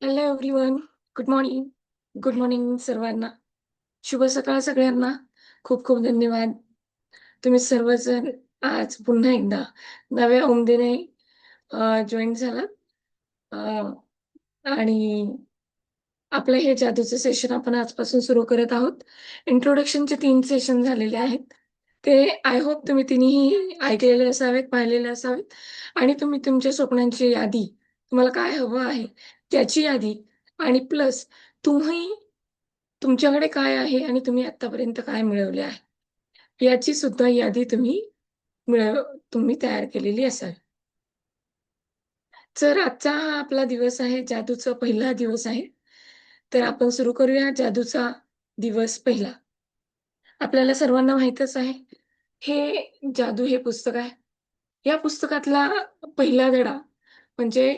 Hello everyone. Good morning. Good morning सर्वांना. शुभ सकाळ सगळ्यांना. खूप खूप धन्यवाद. तुम्ही सर्वजण आज पुन्हा एकदा नव्या उमेदीने जॉइन झालात. अ, आणि आपलं हे जादूचं सेशन आपण आजपासून सुरू करत आहोत. इंट्रोडक्शनचे 3 सेशन झालेले आहेत. ते आय होप तुम्ही तिन्हीही ऐकलेले असावेत, पाहिलेले असावेत आणि तुम्ही तुमच्या स्वप्नांची यादी, तुम्हाला काय हवं आहे त्याची यादी आणि प्लस तुम्ही तुमच्याकडे काय आहे आणि तुम्ही आत्तापर्यंत काय मिळवले आहे, याची सुद्धा यादी मिळव तुम्ही तयार केलेली असावी. तर आजचा हा आपला दिवस आहे, जादूचा पहिला दिवस आहे. तर आपण सुरू करूया जादूचा दिवस पहिला. आपल्याला सर्वांना माहीतच आहे, हे जादू हे पुस्तक आहे. या पुस्तकातला पहिला धडा म्हणजे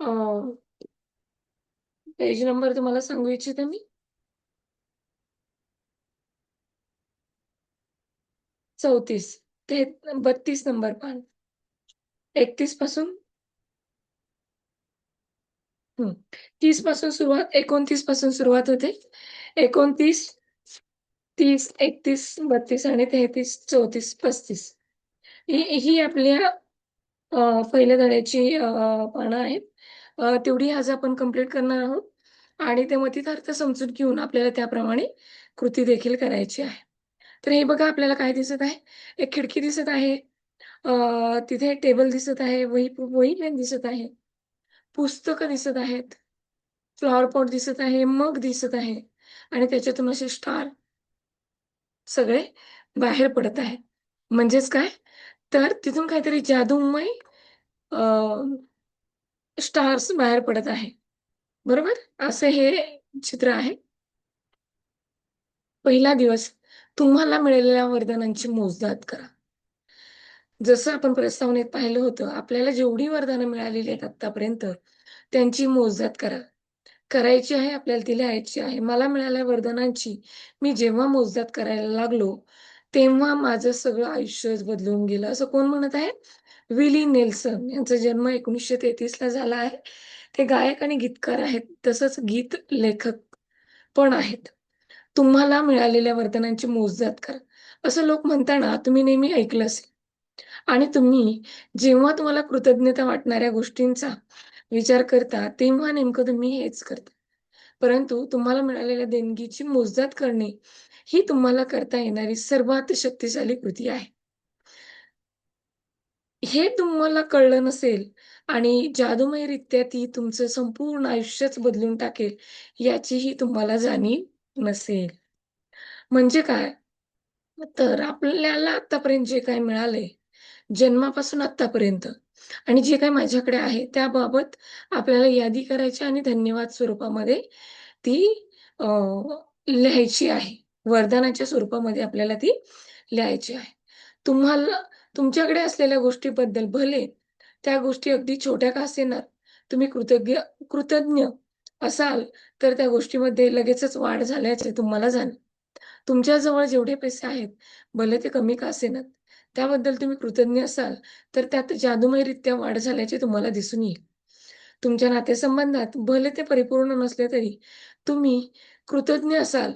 अ, पेज नंबर तुम्हाला सांगू इच्छिते मी. 34 ते 32 नंबर पान. 31 पासून 30 पासून सुरुवात 29 पासून सुरुवात होते. 29, 30, 31, 32 आणि 33, 34, 35 ही आपल्या पहिल्या धड्याची पानं आहेत. तेवढी आज आपण कंप्लीट करणार आहोत आणि ते मतितार्थ समजून घेऊन आपल्याला त्याप्रमाणे कृती देखील करायची आहे. तर हे बघा आपल्याला काय दिसत आहे? एक खिडकी दिसत आहे. तिथे टेबल दिसत आहे. वही पेन दिसत आहे. पुस्तकं दिसत आहेत. फ्लॉवर पॉट दिसत आहे. मग दिसत आहे आणि त्याच्यातून असे स्टार सगळे बाहेर पडत आहेत. म्हणजेच काय? तर तिथून काहीतरी जादूमय अ, स्टार्स बाहेर पडत आहे. बरोबर? असं हे चित्र आहे. पहिला दिवस तुम्हाला मिळालेल्या वरदानांची मोजदाद करा. जसं आपण प्रस्तावनेत पाहिलं होतं, आपल्याला जेवढी वरदानं मिळालेली आहेत आत्तापर्यंत, त्यांची मोजदाद करा. करायची आहे, आपल्याला ती लिहायची आहे. मला मिळालेल्या वरदानांची मी जेव्हा मोजदाद करायला लागलो, तेव्हा माझं सगळं आयुष्यच बदलून गेलं. असं कोण म्हणत आहे? विली नेल्सन यांचा जन्म 1933 ला झाला आहे. ते गायक आणि गीतकार आहेत. तसंच गीत लेखक पण आहेत. तुम्हाला मिळालेल्या वरदानांची मोजदाद करा. असं लोक म्हणताना तुम्ही नेहमी ऐकलं असेल आणि तुम्ही जेव्हा तुम्हाला कृतज्ञता वाटणाऱ्या गोष्टींचा विचार करता, तेव्हा नेमकं तुम्ही हेच करता. परंतु तुम्हाला मिळालेल्या देणगीची मोजदाद करणे, ही तुम्हाला करता येणारी सर्वात शक्तिशाली कृती आहे. हे तुम्हाला कळलं नसेल आणि जादूमयरित्या ती तुमचं संपूर्ण आयुष्यच बदलून टाकेल, याचीही तुम्हाला जाणीव नसेल. म्हणजे काय? तर आपल्याला आत्तापर्यंत जे काही मिळालंय, जन्मापासून आत्तापर्यंत आणि जे काही माझ्याकडे आहे, त्याबाबत आपल्याला यादी करायची आणि धन्यवाद स्वरूपामध्ये ती अ, लिहायची आहे. वरदानाच्या स्वरूपामध्ये आपल्याला ती लिहायची आहे. तुम्हाला तुमच्याकडे असलेल्या गोष्टीबद्दल भले त्या गोष्टी अगदी छोट्या का असेनात, तुम्ही कृतज्ञ असाल, तर त्या गोष्टीमध्ये लगेचच वाढ झाल्याचे तुम्हाला जाणवेल. तुमच्याजवळ जेवढे पैसे आहेत, भले ते कमी का असेनात, त्याबद्दल तुम्ही कृतज्ञ असाल, तर त्यात जादूमयरित्या वाढ झाल्याचे तुम्हाला दिसून येईल. तुमच्या नातेसंबंधात भले ते परिपूर्ण नसले तरी तुम्ही कृतज्ञ असाल,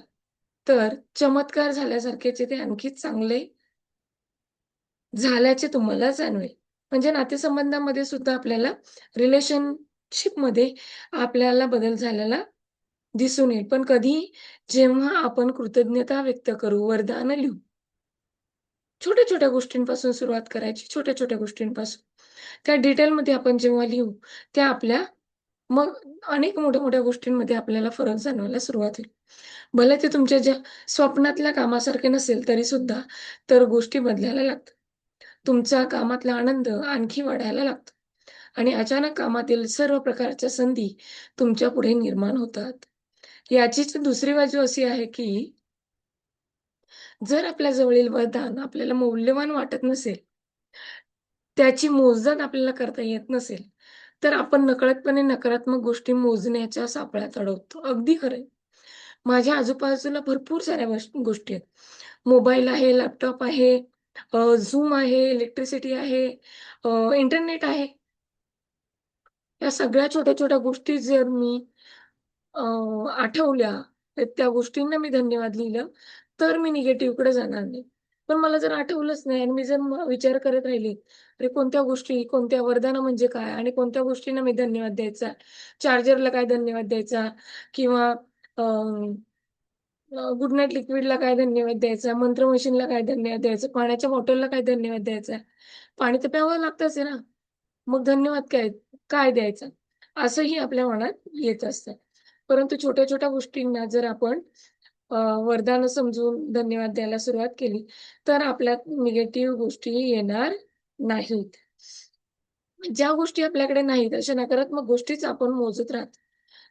तर चमत्कार झाल्यासारखेचे ते आणखी चांगले झाल्याचे तुम्हाला जाणवेल. म्हणजे नातेसंबंधामध्ये सुद्धा आपल्याला रिलेशनशिपमध्ये आपल्याला बदल झालेला दिसून येईल. पण कधी? जेव्हा आपण कृतज्ञता व्यक्त करू, वरदानं लिहू. छोट्या-छोट्या गोष्टींपासून सुरुवात करायची, छोट्या-छोट्या गोष्टींपासून. त्या डिटेलमध्ये आपण जेव्हा लिहू, त्या आपल्या मग अनेक मोठ्या-मोठ्या गोष्टींमध्ये आपल्याला फरक जाणवायला सुरुवात होईल. भले ते तुमच्या ज्या स्वप्नातल्या कामासारखे नसेल तरीसुद्धा तर गोष्टी बदलायला लागतात. तुमचा कामातला आनंद आणखी वाढायला लागतो आणि अचानक कामातील सर्व प्रकारच्या संधी तुमच्यापुढे निर्माण होतात. याचीच दुसरी बाजू अशी आहे, की जर आपल्या जवळील वरदान आपल्याला मौल्यवान वाटत नसेल, त्याची मोजदाद आपल्याला करता येत नसेल, तर आपण नकळतपणे नकारात्मक गोष्टी मोजण्याच्या सापळ्यात अडकतो. अगदी खरं आहे. माझ्या आजूबाजूला भरपूर साऱ्या गोष्टी आहेत. मोबाईल आहे, लॅपटॉप आहे, Zoom आहे, इलेक्ट्रिसिटी आहे, इंटरनेट आहे. या सगळ्या छोट्या-छोट्या गोष्टी जर मी अ, आठवल्या, तर त्या गोष्टींना मी धन्यवाद लिहिलं, तर मी निगेटिव्हकडे जाणार नाही. पण मला जर आठवलंच नाही आणि मी जर विचार करत राहिली, अरे कोणत्या गोष्टी, कोणत्या वरदानं म्हणजे काय आणि कोणत्या गोष्टींना मी धन्यवाद द्यायचा, चार्जरला काय धन्यवाद द्यायचा किंवा अ, गुड नाईट लिक्विडला काय धन्यवाद द्यायचा, मंत्र मशीनला काय धन्यवाद द्यायचा, पाण्याच्या बॉटलला काय धन्यवाद द्यायचा. पाणी तर प्यावं लागतंच आहे ना. मग धन्यवाद काय काय द्यायचा? असंही आपल्या मनात येत असतं. परंतु छोट्या-छोट्या गोष्टींना जर आपण अ, वरदानं समजून धन्यवाद द्यायला सुरुवात केली, तर आपल्यात निगेटिव्ह गोष्टी येणार नाहीत. ज्या गोष्टी आपल्याकडे नाहीत, अशा नकारात्मक गोष्टीच आपण मोजत राहतो.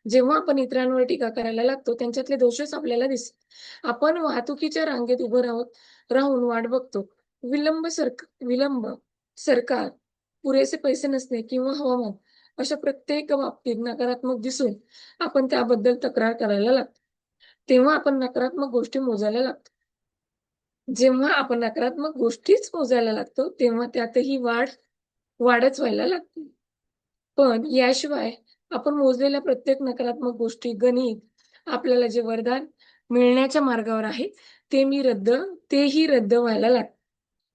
जेव्हा आपण इतरांवर टीका करायला लागतो, त्यांच्यातले दोषच आपल्याला दिसतात. आपण वाहतुकीच्या रांगेत उभं राहून वाट बघतो. विलंब, सरकार, पुरेसे पैसे नसणे किंवा हवामान अशा प्रत्येक बाबतीत नकारात्मक दिसून आपण त्याबद्दल तक्रार करायला लागतो. तेव्हा आपण नकारात्मक गोष्टी मोजायला लागतो. जेव्हा आपण नकारात्मक गोष्टीच मोजायला लागतो, तेव्हा त्यातही वाढच व्हायला लागते. पण याशिवाय आपण मोजलेल्या प्रत्येक नकारात्मक गोष्टी, गणित आपल्याला जे वरदान मिळण्याच्या मार्गावर आहे, ते मी रद्द तेही रद्द व्हायला लागतं.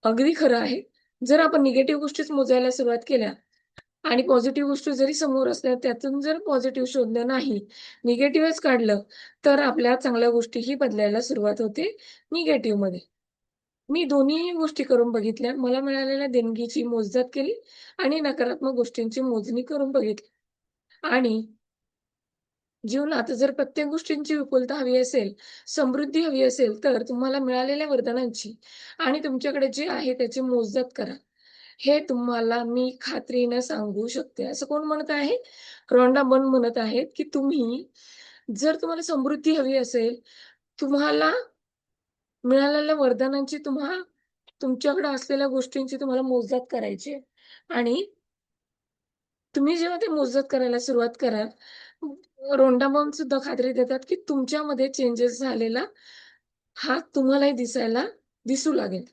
अगदी खरं आहे. जर आपण निगेटिव्ह गोष्टीच मोजायला सुरुवात केल्या आणि पॉझिटिव्ह गोष्टी जरी समोर असल्या, त्यातून जर पॉझिटिव्ह शोधलं नाही, निगेटिव्हच काढलं, तर आपल्या चांगल्या गोष्टीही बदलायला सुरुवात होते निगेटिव्हमध्ये. मी दोन्हीही गोष्टी करून बघितल्या. मला मिळालेल्या देणगीची मोजदाद केली आणि नकारात्मक गोष्टींची मोजणी करून बघितली. आणि जीवनात जर प्रत्येक गोष्टींची विपुलता हवी असेल, समृद्धी हवी असेल, तर तुम्हाला मिळालेल्या वरदानांची आणि तुमच्याकडे जे आहे त्याची मोजदाद करा. हे तुम्हाला मी खात्रीनं सांगू शकते. असं कोण म्हणत आहे? रॉन्डा बर्न म्हणत आहेत, की जर तुम्हाला समृद्धी हवी असेल, तुम्हाला मिळालेल्या वरदानांची तुमच्याकडे असलेल्या गोष्टींची तुम्हाला मोजदाद करायची आहे आणि तुम्ही जेव्हा ते मोजदाद करायला सुरुवात कराल, रोंडा मॅम सुद्धा खात्री देतात, की तुमच्यामध्ये चेंजेस झालेला हा तुम्हालाही दिसू लागेल.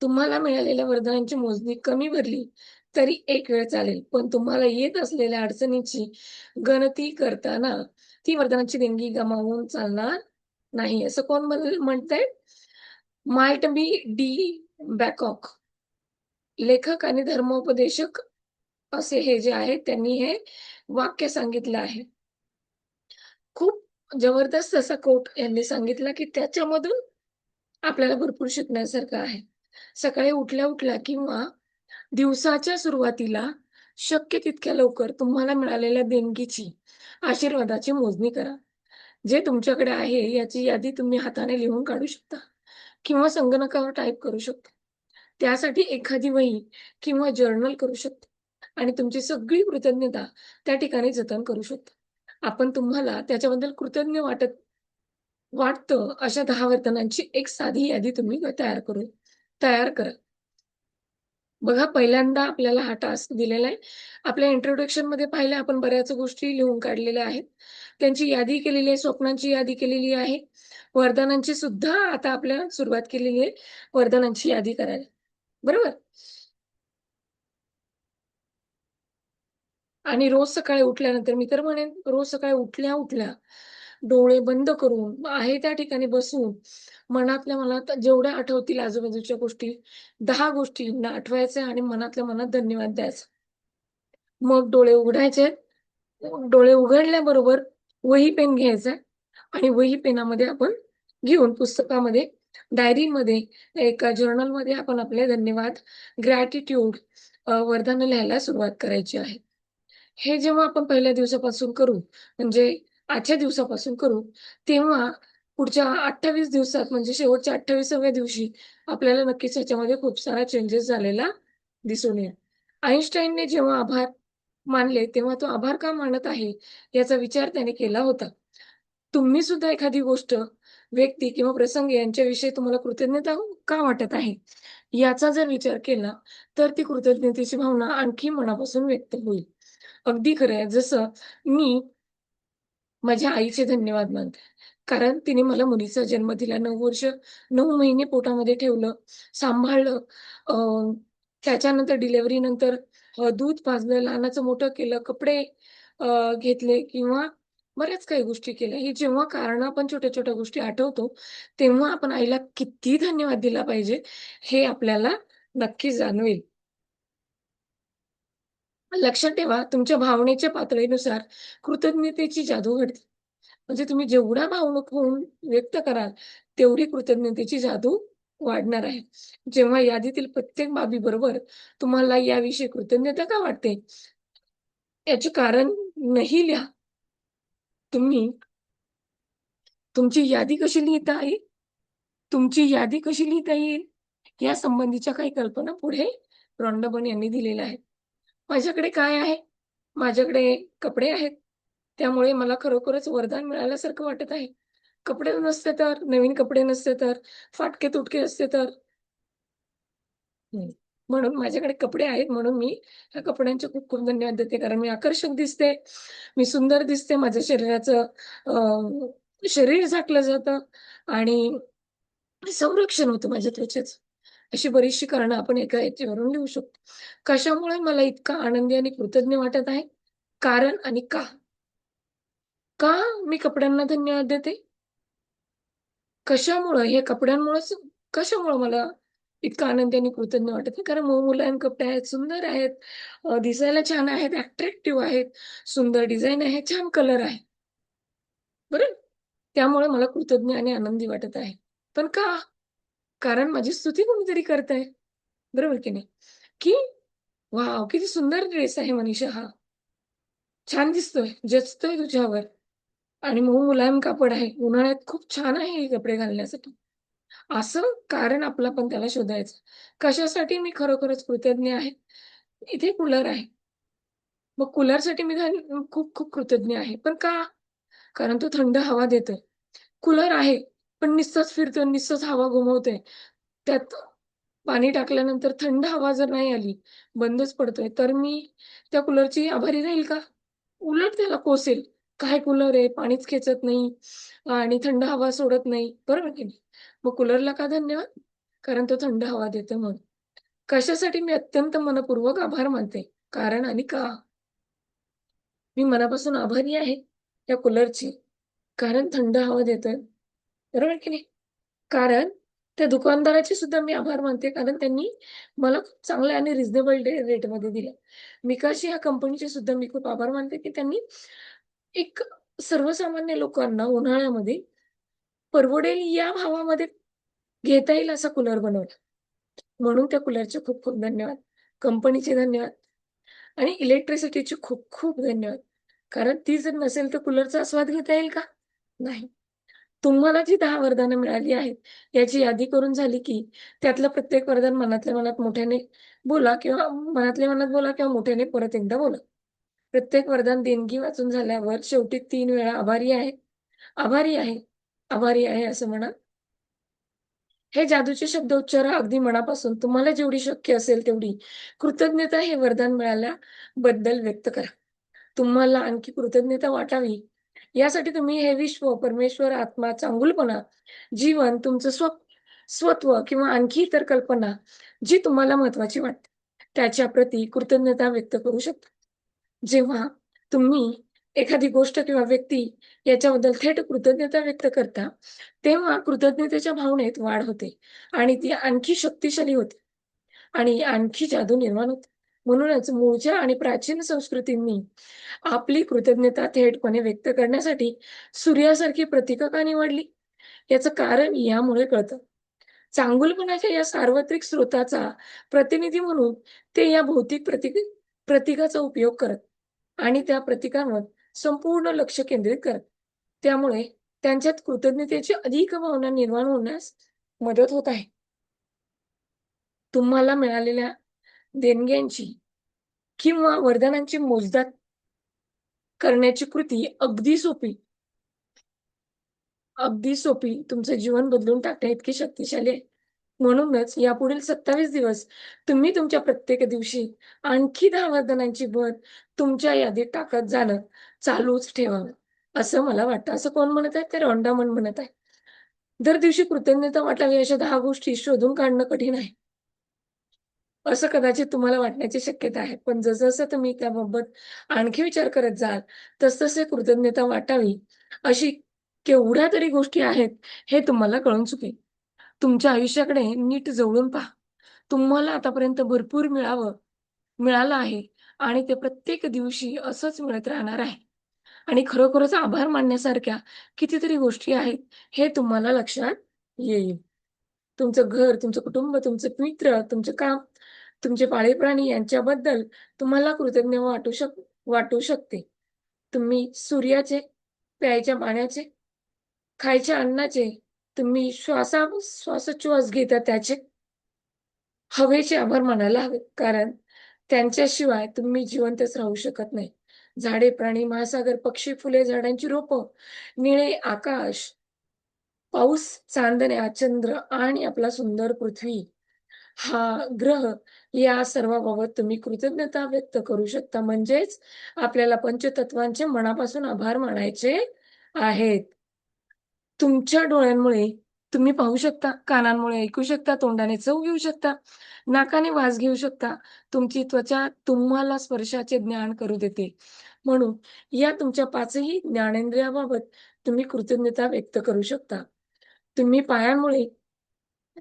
तुम्हाला मिळालेल्या वरदानांची मोजणी कमी भरली तरी एक वेळ चालेल. पण तुम्हाला येत असलेल्या अडचणीची गणती करताना ती वरदानाची देणगी गमावून चालणार नाही. असं कोण म्हणतंय? मार्ट बी डी बॅकॉक लेखक आणि धर्मोपदेशक असे हे जे आहेत त्यांनी हे वाक्य सांगितलं आहे. खूप जबरदस्त असा कोट यांनी सांगितला, की त्याच्यामधून आपल्याला भरपूर शिकण्यासारखं आहे. सकाळी उठल्या-उठल्या किंवा दिवसाच्या सुरुवातीला शक्य तितक्या लवकर तुम्हाला मिळालेल्या देणगीची, आशीर्वादाची मोजणी करा. जे तुमच्याकडे आहे याची यादी तुम्ही हाताने लिहून काढू शकता किंवा संगणकावर टाइप करू शकता. त्यासाठी एखादी वही किंवा जर्नल करू शकता आणि तुमची सगळी कृतज्ञता त्या ठिकाणी जतन करू शकता. आपण तुम्हाला त्याच्याबद्दल कृतज्ञ वाटतं अशा 10 वर्तनांची एक साधी यादी तुम्ही तयार करा. बघा पहिल्यांदा आपल्याला हा टास्क दिलेला आहे. आपल्या इंट्रोडक्शनमध्ये पाहिलं आपण बऱ्याच गोष्टी लिहून काढलेल्या आहेत. त्यांची यादी केलेली आहे, स्वप्नांची यादी केलेली आहे. वरदानांची सुद्धा आता आपल्याला सुरुवात केलेली आहे वरदानांची यादी करायला. बरोबर? आणि रोज सकाळी उठल्यानंतर मी तर म्हणेन रोज सकाळी उठल्या-उठल्या डोळे बंद करून आहे त्या ठिकाणी बसून मनातल्या मनात जेवढ्या आठवतील आजूबाजूच्या गोष्टी 10 गोष्टींना आठवायचं आणि मनातल्या मनात धन्यवाद द्यायचा. मग डोळे उघडायचे. डोळे उघडल्याबरोबर वही पेन घ्यायचा आणि वही पेनामध्ये आपण घेऊन पुस्तकामध्ये, डायरीमध्ये, एका जर्नलमध्ये आपण आपले धन्यवाद, ग्रॅटिट्यूड वरदानं लिहायला सुरुवात करायची आहे. हे जेव्हा आपण पहिल्या दिवसापासून करू, म्हणजे आजच्या दिवसापासून करू, तेव्हा पुढच्या 28 दिवसात म्हणजे शेवटच्या 28व्या दिवशी आपल्याला नक्कीच ह्याच्यामध्ये खूप सारा चेंजेस झालेला दिसून येईल. आइन्स्टाईनने जेव्हा आभार मानले, तेव्हा तो आभार का मानत आहे, याचा विचार त्याने केला होता. तुम्ही सुद्धा एखादी गोष्ट, व्यक्ती किंवा प्रसंग यांच्याविषयी तुम्हाला कृतज्ञता का वाटत आहे, याचा जर विचार केला, तर ती कृतज्ञतेची भावना आणखी मनापासून व्यक्त होईल. अगदी खरं आहे. जसं मी माझ्या आईचे धन्यवाद मानते. कारण तिने मला मुलीचा जन्म दिला. 9 वर्ष 9 महिने पोटामध्ये ठेवलं, सांभाळलं. अ, त्याच्यानंतर डिलिव्हरीनंतर दूध पाजलं, लहानाचं मोठं केलं, कपडे घेतले किंवा बऱ्याच काही गोष्टी केल्या. ही जेव्हा कारणं आपण छोट्या-छोट्या गोष्टी आठवतो, तेव्हा आपण आईला किती धन्यवाद दिला पाहिजे, हे आपल्याला नक्की जाणवेल. लक्षात ठेवा, तुमच्या भावनेच्या पातळीनुसार कृतज्ञतेची जादू घडते. म्हणजे तुम्ही जेवढा भावुक होऊन व्यक्त कराल, तेवढी कृतज्ञतेची जादू वाढणार आहे. जेव्हा यादीतील प्रत्येक बाबीबरोबर तुम्हाला याविषयी कृतज्ञता का वाटते, याचे कारण नाही लिहा. तुम्ही तुमची यादी कशी लिहिता येईल? तुमची यादी कशी लिहिता येईल? यासंबंधीच्या काही कल्पना पुढे रॉन्डाबर्न यांनी दिलेल्या आहेत. माझ्याकडे काय आहे? माझ्याकडे कपडे आहेत. त्यामुळे मला खरोखरच वरदान मिळाल्यासारखं वाटत आहे. कपडे नसते तर, नवीन कपडे नसते तर, फाटके-तुटके असते तर हं. म्हणून माझ्याकडे कपडे आहेत म्हणून मी ह्या कपड्यांचे खूप-खूप धन्यवाद देते. कारण मी आकर्षक दिसते, मी सुंदर दिसते, माझ्या शरीराचं शरीर झाकलं जातं आणि संरक्षण होतं माझ्या त्वचेचं. अशी बरीचशी कारणं आपण एका याच्यावरून लिहू शकतो. कशामुळे मला इतका आनंदी आणि कृतज्ञ वाटत आहे? कारण आणि का? का मी कपड्यांना धन्यवाद देते? कशामुळं? हे कपड्यांमुळंच कशामुळं मला इतका आनंदी आणि कृतज्ञ वाटत नाही? कारण मुलायम कपडे आहेत, सुंदर आहेत, दिसायला छान आहेत, अट्रॅक्टिव्ह आहेत, सुंदर डिझाइन आहे, छान कलर आहे. बरं? त्यामुळे मला कृतज्ञ आणि आनंदी वाटत आहे. पण का? कारण माझी स्तुती कोणीतरी करतंय. बरोबर की नाही? की "वॉव! किती सुंदर ड्रेस आहे मनीषा हा. छान दिसतोय, जचतोय तुझ्यावर आणि मऊ मुलायम कापड आहे. उन्हाळ्यात खूप छान आहे हे कपडे घालण्यासाठी." असं कारण आपलं पण त्याला शोधायचं. कशासाठी मी खरोखरच कृतज्ञ आहे? इथे कूलर आहे. मग कूलरसाठी मी खूप-खूप कृतज्ञ आहे. पण का? कारण तो थंड हवा देतोय. कूलर आहे, पण नुसताच फिरतोय, नुसताच हवा घुमवतोय. त्यात पाणी टाकल्यानंतर थंड हवा जर नाही आली, बंदच पडतोय, तर मी त्या कूलरची आभारी राहील का? उलट त्याला कोसेल. काय कूलर आहे, पाणीच खेचत नाही आणि थंड हवा सोडत नाही. बरोबर की नाही? मग कूलरला का धन्यवाद? कारण तो थंड हवा देतो म्हणून. कशासाठी मी अत्यंत मनःपूर्वक आभार मानते. कारण आणि का? मी मनापासून आभारी आहे त्या कूलरची. कारण थंड हवा देतोय. बरोबर की नाही? कारण त्या दुकानदाराचे सुद्धा मी आभार मानते, कारण त्यांनी मला खूप चांगल्या आणि रिझनेबल रेटमध्ये दिलं. मिकाशी ह्या कंपनीचे सुद्धा मी खूप आभार मानते, की त्यांनी एक सर्वसामान्य लोकांना उन्हाळ्यामध्ये परवडेल या भावामध्ये घेता येईल असा कूलर बनवला. म्हणून त्या कूलरचे खूप-खूप धन्यवाद. कंपनीचे धन्यवाद आणि इलेक्ट्रिसिटीचे खूप-खूप धन्यवाद. कारण ती जर नसेल तर कूलरचा आस्वाद घेता येईल का? नाही. तुम्हाला जी 10 वरदानं मिळाली आहेत, याची यादी करून झाली की त्यातलं प्रत्येक वरदान मनातल्या मनात मोठ्याने बोला किंवा मनातल्या मनात बोला किंवा मोठ्याने परत एकदा बोला. प्रत्येक वरदान देणगी वाचून झाल्यावर शेवटी 3 वेळा आभारी आहे, आभारी आहे, आभारी आहे असं म्हणा. हे जादूचे शब्द उच्चारा अगदी मनापासून. तुम्हाला जेवढी शक्य असेल तेवढी. कृतज्ञता हे वरदान मिळाल्याबद्दल व्यक्त करा. तुम्हाला आणखी कृतज्ञता वाटावी, यासाठी तुम्ही हे विश्व, परमेश्वर, आत्मा, चांगुलपणा, जीवन, तुमचं स्वत्व किंवा आणखी इतर कल्पना जी तुम्हाला महत्त्वाची वाटते, त्याच्याप्रती कृतज्ञता व्यक्त करू शकता. जेव्हा तुम्ही एखादी गोष्ट किंवा व्यक्ती याच्याबद्दल थेट कृतज्ञता व्यक्त करता, तेव्हा कृतज्ञतेच्या भावनेत वाढ होते आणि ती आणखी शक्तिशाली होते आणि आणखी जादू निर्माण होते. म्हणूनच मूळच्या आणि प्राचीन संस्कृतींनी आपली कृतज्ञता थेटपणे व्यक्त करण्यासाठी सूर्यासारखी प्रतीकं का निवडली? याचं कारण यामुळे कळतं. चांगुलपणाच्या या सार्वत्रिक स्रोताचा प्रतिनिधी म्हणून ते या भौतिक प्रतीकाचा उपयोग करत आणि त्या प्रतीकांवर संपूर्ण लक्ष केंद्रित करत. त्यामुळे त्यांच्यात कृतज्ञतेची अधिक भावना निर्माण होण्यास मदत होत आहे. तुम्हाला मिळालेल्या देणग्यांची किंवा वरदानांची मोजदाद करण्याची कृती अगदी सोपी, तुमचं जीवन बदलून टाकण्याइतकी शक्तिशाली आहे. म्हणूनच यापुढील 27 दिवस तुम्ही तुमच्या प्रत्येक दिवशी आणखी 10 वरदानांची भर तुमच्या यादीत टाकत जाणं चालूच ठेवावं. असं मला वाटतं. असं कोण म्हणत आहे? ते रॉन्डा मन म्हणत आहे. दर दिवशी कृतज्ञता वाटावी अशा 10 गोष्टी शोधून काढणं कठीण आहे. असं कदाचित तुम्हाला वाटण्याची शक्यता आहे. पण जसं-जसं तुम्ही त्याबाबत आणखी विचार करत जाल, तसतसे कृतज्ञता वाटावी अशी केवढ्या तरी गोष्टी आहेत, हे तुम्हाला कळून चुकेल. तुमच्या आयुष्याकडे नीट जवळून पहा. तुम्हाला आतापर्यंत भरपूर मिळालं आहे आणि ते प्रत्येक दिवशी असंच मिळत राहणार आहे. आणि खरोखरच आभार मानण्यासारख्या कितीतरी गोष्टी आहेत, हे तुम्हाला लक्षात येईल. तुमचं घर, तुमचं कुटुंब, तुमचे मित्र, तुमचे काम, तुमचे पाळीव प्राणी यांच्याबद्दल तुम्हाला कृतज्ञ वाटू शकते. तुम्ही सूर्याचे, प्यायच्या पाण्याचे, खायच्या अन्नाचे, तुम्ही श्वासोच्छवास घेता त्याचे, हवेचे आभार मानायला हवेत. कारण त्यांच्याशिवाय तुम्ही जिवंतच राहू शकत नाही. झाडे, प्राणी, महासागर, पक्षी, फुले, झाडांची रोपं, निळे आकाश, पाऊस, चांदण्या, चंद्र आणि आपला सुंदर पृथ्वी हा ग्रह या सर्वाबाबत तुम्ही कृतज्ञता व्यक्त करू शकता. म्हणजेच आपल्याला पंचतत्वांचे मनापासून आभार मानायचे आहेत. तुमच्या डोळ्यांमुळे तुम्ही पाहू शकता, कानांमुळे ऐकू शकता, तोंडाने चव घेऊ शकता, नाकाने वास घेऊ शकता. तुमची त्वचा तुम्हाला स्पर्शाचे ज्ञान करू देते. म्हणून या तुमच्या 5ही ज्ञानेंद्रियाबाबत तुम्ही कृतज्ञता व्यक्त करू शकता. तुम्ही पायांमुळे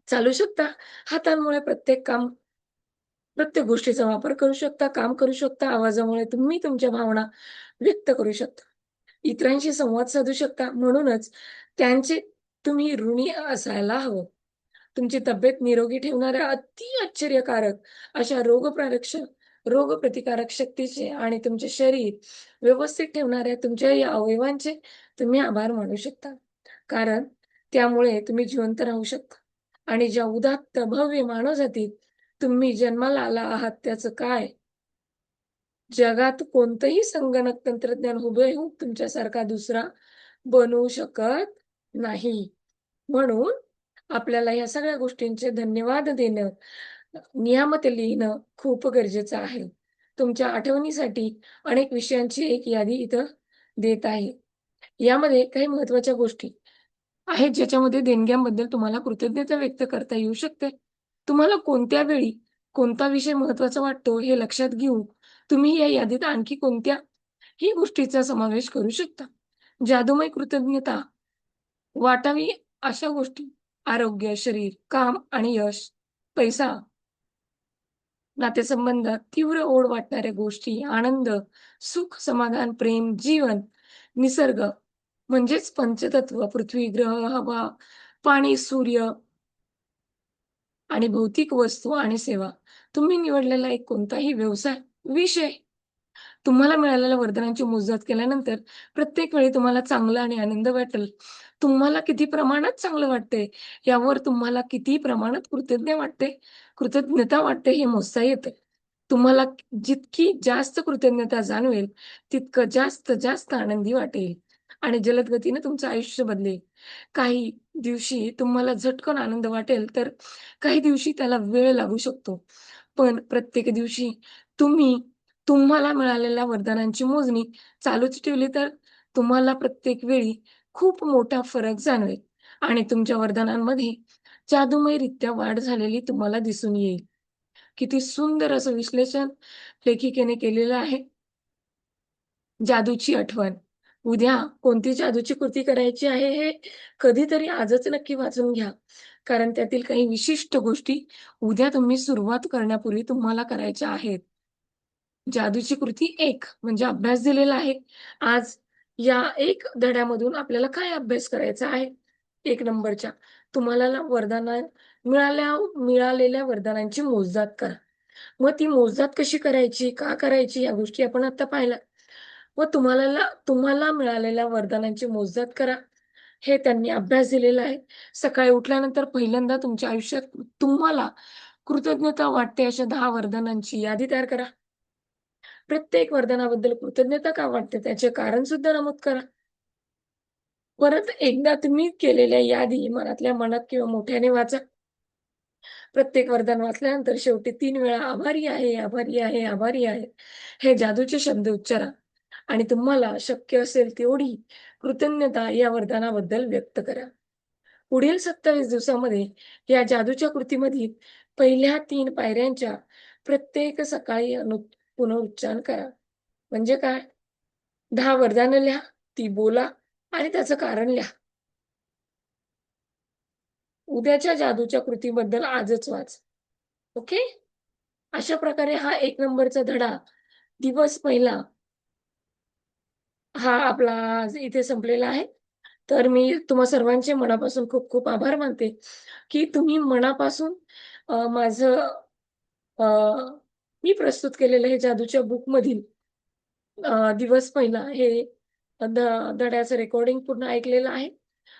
चालू शकता, हातांमुळे प्रत्येक गोष्टीचा वापर करू शकता, काम करू शकता. आवाजामुळे तुम्ही तुमच्या भावना व्यक्त करू शकता. इतरांशी संवाद साधू शकता. म्हणूनच त्यांचे तुम्ही ऋणी असायला हवं. तुमची तब्येत निरोगी ठेवणाऱ्या अति आश्चर्यकारक अशा रोगप्रतिकारक शक्तीचे आणि तुमचे शरीर व्यवस्थित ठेवणाऱ्या तुमच्या या अवयवांचे तुम्ही आभार मानू शकता. कारण त्यामुळे तुम्ही जिवंत राहू शकता. आणि ज्या उदात्त भव्य मानवजातीत तुम्ही जन्माला आला आहात त्याचं काय? जगात कोणतंही संगणक तंत्रज्ञान हुबेहूब तुमच्यासारखा दुसरा बनवू शकत नाही. म्हणून आपल्याला ह्या सगळ्या गोष्टींचे धन्यवाद देणं, नियामत लिहिणं खूप गरजेचं आहे. तुमच्या आठवणीसाठी अनेक विषयांची एक यादी इथं देत आहे. यामध्ये काही महत्त्वाच्या गोष्टी आहेत, ज्याच्यामध्ये देणग्यांबद्दल तुम्हाला कृतज्ञता व्यक्त करता येऊ शकते. तुम्हाला कोणत्या वेळी कोणता विषय महत्त्वाचा वाटतो हे लक्षात घेऊन तुम्ही या यादीत आणखी कोणत्याही गोष्टीचा समावेश करू शकता. जादुमय कृतज्ञता वाटावी अशा गोष्टी आरोग्य, शरीर, काम आणि यश, पैसा, नातेसंबंध, तीव्र ओढ वाटणाऱ्या गोष्टी, आनंद, सुख, समाधान, प्रेम, जीवन, निसर्ग म्हणजेच पंचतत्व पृथ्वी, ग्रह, हवा, पाणी, सूर्य आणि भौतिक वस्तू आणि सेवा. तुम्ही निवडलेला एक कोणताही व्यवसाय, विषय तुम्हाला मिळालेल्या वरदानांची मोजदाद केल्यानंतर प्रत्येक वेळी तुम्हाला चांगलं आणि आनंद वाटेल. तुम्हाला किती प्रमाणात चांगलं वाटतंय, यावर तुम्हाला किती प्रमाणात कृतज्ञता वाटते हे मोजता येतं. तुम्हाला जितकी जास्त कृतज्ञता जाणवेल, तितकं जास्त आनंदी वाटेल आणि जलद गतीने तुमचं आयुष्य बदलेल. काही दिवशी तुम्हाला झटकन आनंद वाटेल, तर काही दिवशी त्याला वेळ लागू शकतो. पण प्रत्येक दिवशी तुम्ही तुम्हाला मिळालेल्या वरदानांची मोजणी चालूच ठेवली तर तुम्हाला प्रत्येक वेळी खूप मोठा फरक जाणवेल आणि तुमच्या वरदानांमध्ये जादुमयरित्या वाढ झालेली तुम्हाला दिसून येईल. किती सुंदर असं विश्लेषण लेखिकेने केलेलं आहे. जादूची आठवण. उद्या कोणती जादूची कृती करायची आहे हे कधीतरी आजच नक्की वाचून घ्या. कारण त्यातील काही विशिष्ट गोष्टी उद्या तुम्ही सुरुवात करण्यापूर्वी तुम्हाला करायच्या आहेत. जादूची कृती 1 म्हणजे अभ्यास दिलेला आहे. आज या 1 धड्यामधून आपल्याला काय अभ्यास करायचा आहे? 1 नंबरच्या तुम्हाला ना मिळालेल्या वरदानांची मोजदाद करा. मग ती मोजदाद कशी करायची? का करायची? या गोष्टी आपण आता पाहिल्या. मग तुम्हाला मिळालेल्या वरदानांची मोजदाद करा. हे त्यांनी अभ्यास दिलेला आहे. सकाळी उठल्यानंतर पहिल्यांदा तुमच्या आयुष्यात तुम्हाला कृतज्ञता वाटते अशा 10 वरदानांची यादी तयार करा. प्रत्येक वरदानाबद्दल कृतज्ञता का वाटते त्याचे कारण सुद्धा नमूद करा. परत एकदा तुम्ही केलेल्या यादी मनातल्या मनात किंवा मोठ्याने वाचा. प्रत्येक वरदान वाचल्यानंतर शेवटी 3 वेळा आभारी आहे, आभारी आहे, आभारी आहे हे जादूचे शब्द उच्चारा आणि तुम्हाला शक्य असेल तेवढी कृतज्ञता या वरदानाबद्दल व्यक्त करा. पुढील 27 दिवसामध्ये या जादूच्या कृतीमधील पहिल्या 3 पायऱ्यांच्या प्रत्येक सकाळी पुनरुच्चार करा. म्हणजे काय? 10 वरदानं लिहा, ती बोला आणि त्याचं कारण लिहा. उद्याच्या जादूच्या कृतीबद्दल आजच वाच. ओके? अशा प्रकारे हा 1 नंबरचा धडा, दिवस पहिला हा आपला आज इथे संपलेला आहे. तर मी तुम्हा सर्वांचे मनापासून खूप खूप आभार मानते, की तुम्ही मनापासून माझं अ, मी प्रस्तुत केलेलं हे जादूच्या बुकमधील दिवस पहिला हे ध धड्याचं रेकॉर्डिंग पूर्ण ऐकलेलं आहे.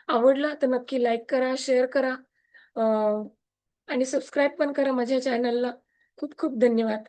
आवडला तर नक्की लाईक करा, शेअर करा अ, आणि सबस्क्राईब पण करा माझ्या चॅनलला. खूप खूप धन्यवाद.